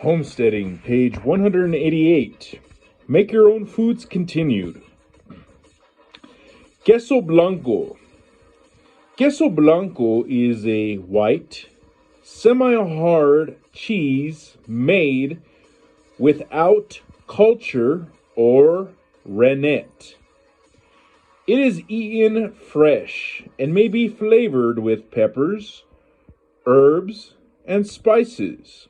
Homesteading, page 188. Make your own foods continued. Queso Blanco. Queso Blanco is a white, semi-hard cheese made without culture or rennet. It is eaten fresh and may be flavored with peppers, herbs, and spices.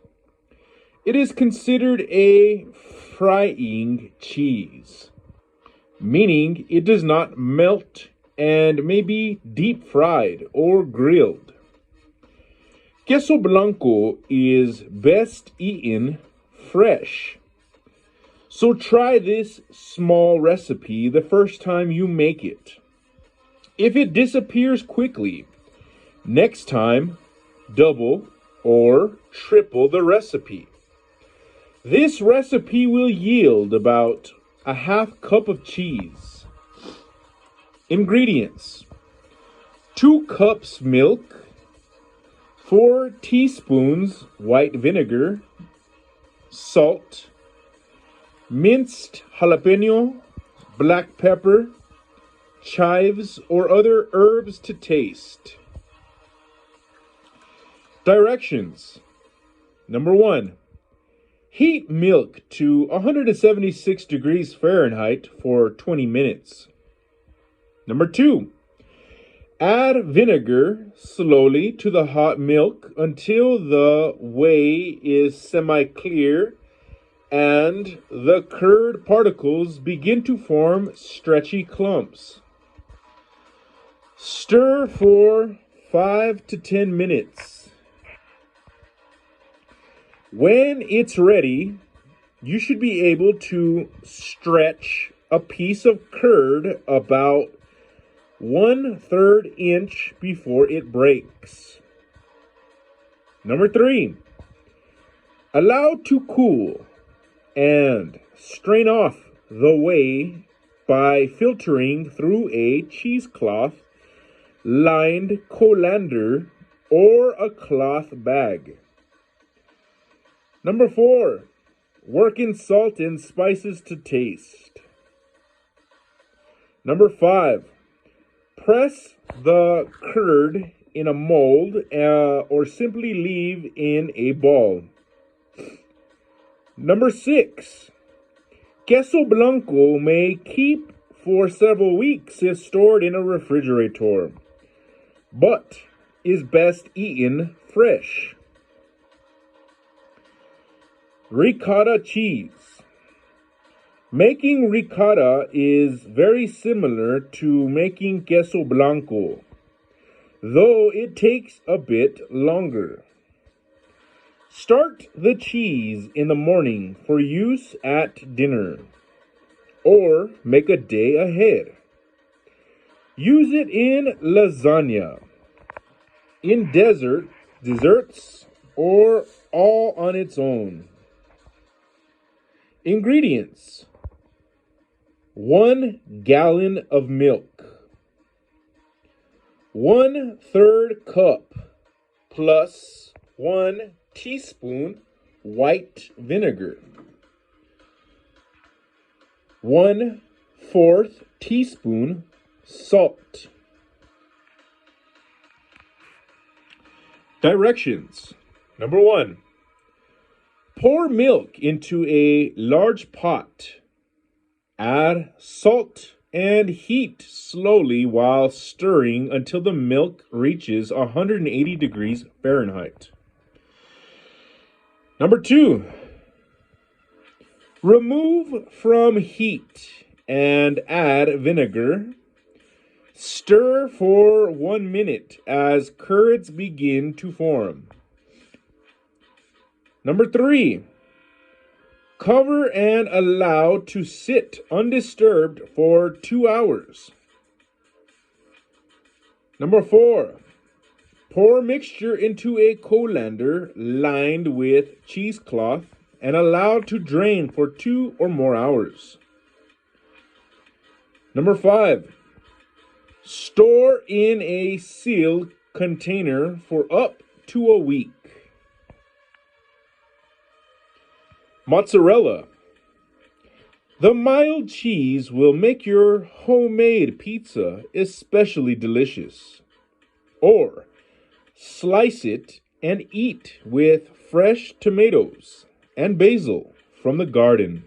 It is considered a frying cheese, meaning it does not melt and may be deep fried or grilled. Queso Blanco is best eaten fresh. So try this small recipe the first time you make it. If it disappears quickly, next time double or triple the recipe. This recipe will yield about a half cup of cheese. Ingredients: 2 cups milk, 4 teaspoons white vinegar, salt, minced jalapeno, black pepper, chives, or other herbs to taste. Directions. Number 1. Heat milk to 176 degrees Fahrenheit for 20 minutes. Number 2. Add vinegar slowly to the hot milk until the whey is semi-clear and the curd particles begin to form stretchy clumps. Stir for 5 to 10 minutes. When it's ready, you should be able to stretch a piece of curd about 1/3 inch before it breaks. Number 3, allow to cool and strain off the whey by filtering through a cheesecloth lined colander or a cloth bag. Number 4, work in salt and spices to taste. Number 5, press the curd in a mold or simply leave in a ball. Number 6, Queso Blanco may keep for several weeks if stored in a refrigerator, but is best eaten fresh. Ricotta cheese. Making ricotta is very similar to making queso blanco, though it takes a bit longer. Start the cheese in the morning for use at dinner, or make a day ahead. Use it in lasagna, in desserts, or all on its own. Ingredients: 1 gallon of milk, 1/3 cup plus 1 teaspoon white vinegar, 1/4 teaspoon salt. Directions. Number 1. Pour milk into a large pot. Add salt and heat slowly while stirring until the milk reaches 180 degrees Fahrenheit. Number 2. Remove from heat and add vinegar. Stir for 1 minute as curds begin to form. Number 3, cover and allow to sit undisturbed for 2 hours. Number 4, pour mixture into a colander lined with cheesecloth and allow to drain for 2 or more hours. Number 5, store in a sealed container for up to a week. Mozzarella. The mild cheese will make your homemade pizza especially delicious. Or slice it and eat with fresh tomatoes and basil from the garden.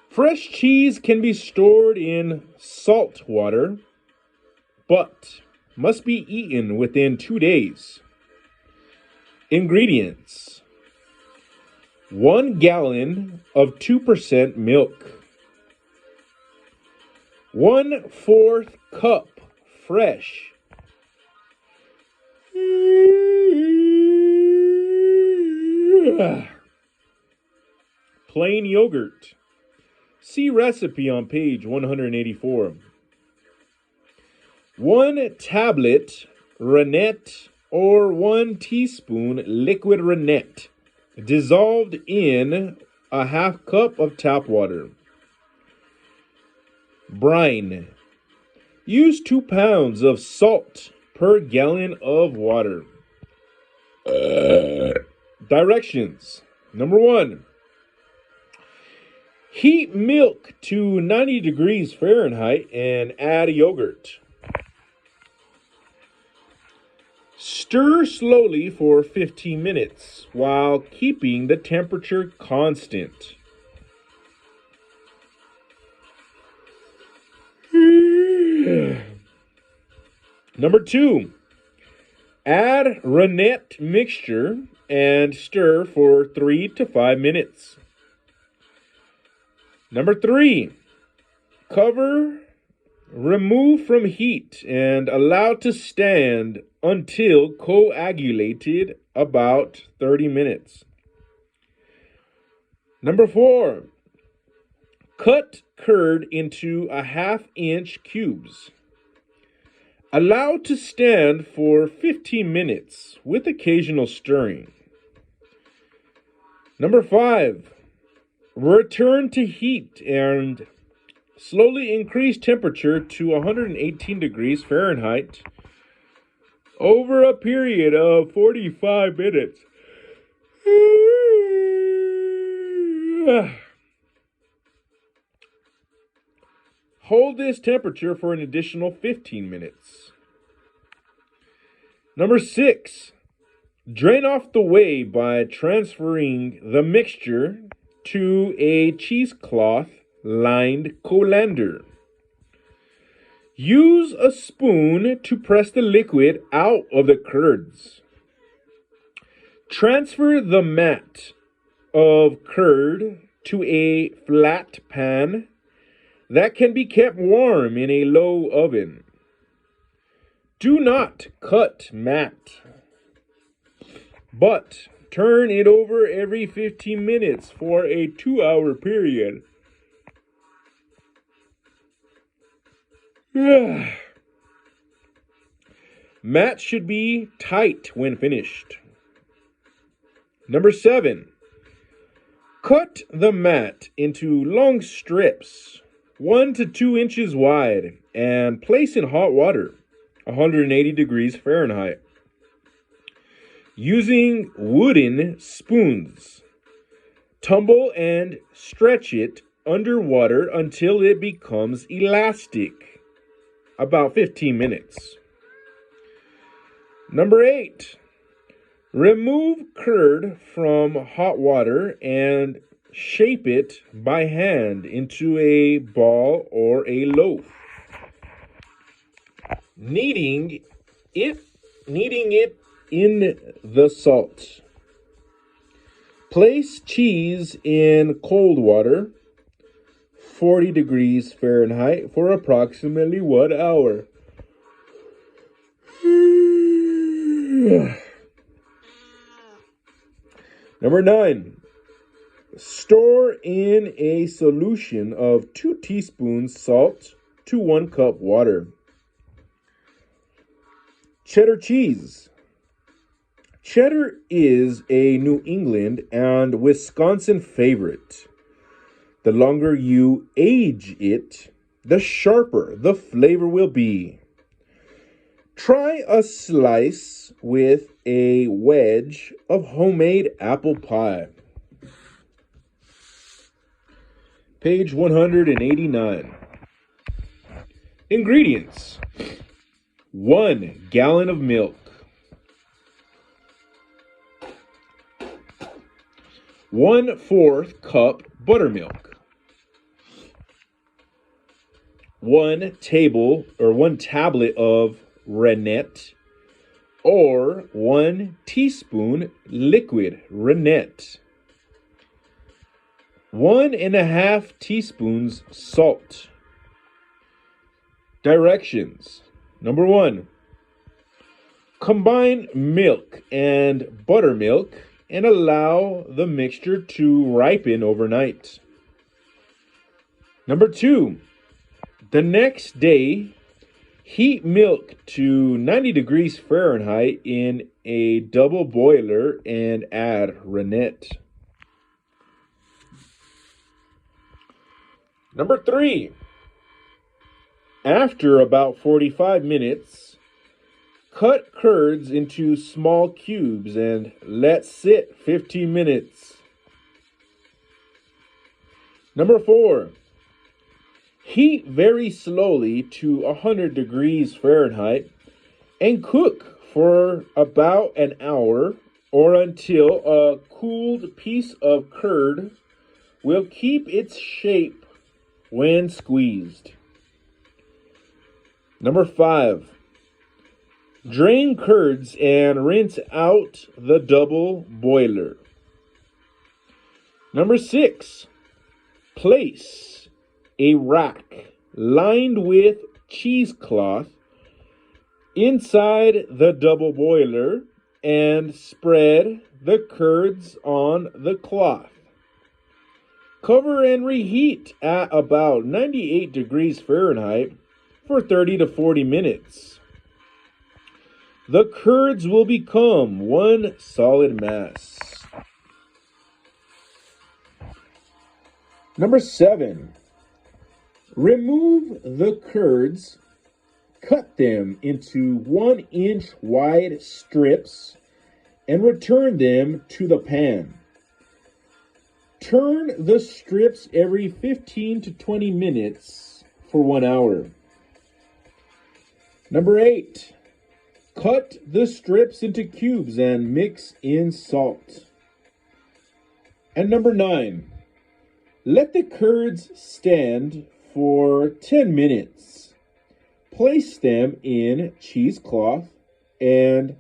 Fresh cheese can be stored in salt water, but must be eaten within 2 days. Ingredients: 1 gallon of 2% milk, 1/4 cup fresh plain yogurt. See recipe on page 184. 1 tablet rennet or 1 teaspoon liquid rennet dissolved in a half cup of tap water. Brine. Use 2 pounds of salt per gallon of water. Directions. Number 1. Heat milk to 90 degrees Fahrenheit and add yogurt. Stir slowly for 15 minutes while keeping the temperature constant. Number 2. Add rennet mixture and stir for 3 to 5 minutes. Number 3. Cover, remove from heat, and allow to stand until coagulated about 30 minutes. Number 4. Cut curd into a 1/2 inch cubes. Allow to stand for 15 minutes with occasional stirring. Number 5. Return to heat and slowly increase temperature to 118 degrees Fahrenheit over a period of 45 minutes. Hold this temperature for an additional 15 minutes. Number 6. Drain off the whey by transferring the mixture to a cheesecloth lined colander. Use a spoon to press the liquid out of the curds. Transfer the mat of curd to a flat pan that can be kept warm in a low oven. Do not cut mat, but turn it over every 15 minutes for a 2-hour period. Mat should be tight when finished. Number 7. Cut the mat into long strips, 1 to 2 inches wide, and place in hot water, 180 degrees Fahrenheit. Using wooden spoons, tumble and stretch it under water until it becomes elastic, about 15 minutes. Number 8. Remove curd from hot water and shape it by hand into a ball or a loaf. Kneading it in the salt. Place cheese in cold water, 40 degrees Fahrenheit, for approximately 1 hour. Number 9. Store in a solution of 2 teaspoons salt to 1 cup water. Cheddar cheese. Cheddar is a New England and Wisconsin favorite. The longer you age it, the sharper the flavor will be. Try a slice with a wedge of homemade apple pie. Page 189. Ingredients: 1 gallon of milk, 1/4 cup buttermilk, 1 tablet of rennet, or 1 teaspoon liquid rennet, 1½ teaspoons salt. Directions: Number 1. Combine milk and buttermilk and allow the mixture to ripen overnight. Number 2. The next day, heat milk to 90 degrees Fahrenheit in a double boiler and add rennet. Number 3. After about 45 minutes, cut curds into small cubes and let sit 15 minutes. Number 4. Heat very slowly to 100 degrees Fahrenheit and cook for about an hour or until a cooled piece of curd will keep its shape when squeezed. Number 5. Drain curds and rinse out the double boiler. Number 6. Place a rack lined with cheesecloth inside the double boiler and spread the curds on the cloth. Cover and reheat at about 98 degrees Fahrenheit for 30 to 40 minutes. The curds will become one solid mass. Number 7. Remove the curds, cut them into 1-inch wide strips, and return them to the pan. Turn the strips every 15 to 20 minutes for 1 hour. Number 8. Cut the strips into cubes and mix in salt. And number 9. Let the curds stand for 10 minutes. Place them in cheesecloth and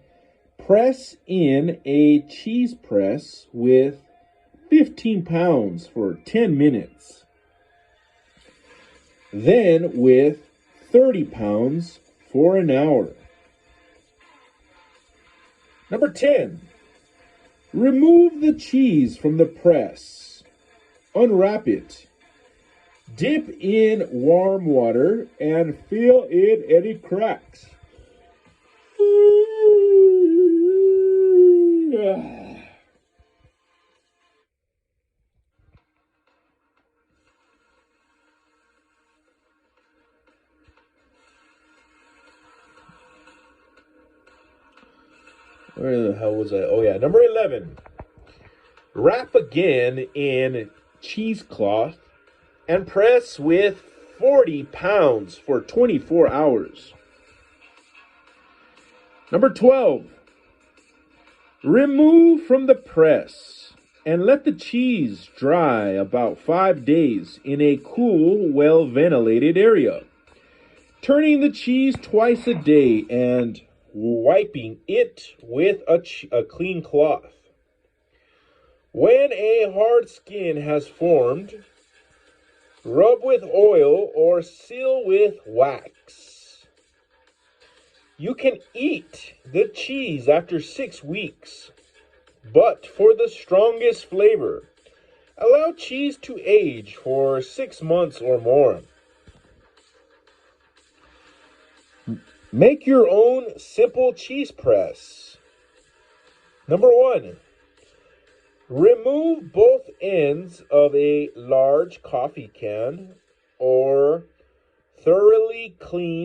press in a cheese press with 15 pounds for 10 minutes. Then with 30 pounds for an hour. Number 10. Remove the cheese from the press. Unwrap it. Dip in warm water and fill in any cracks. Where the hell was I? Oh yeah, number 11. Wrap again in cheesecloth and press with 40 pounds for 24 hours. Number 12. Remove from the press and let the cheese dry about 5 days in a cool, well-ventilated area. Turning the cheese twice a day and wiping it with a clean cloth. When a hard skin has formed, rub with oil or seal with wax. You can eat the cheese after 6 weeks, but for the strongest flavor, allow cheese to age for 6 months or more. Make your own simple cheese press. Number 1. Remove both ends of a large coffee can or thoroughly clean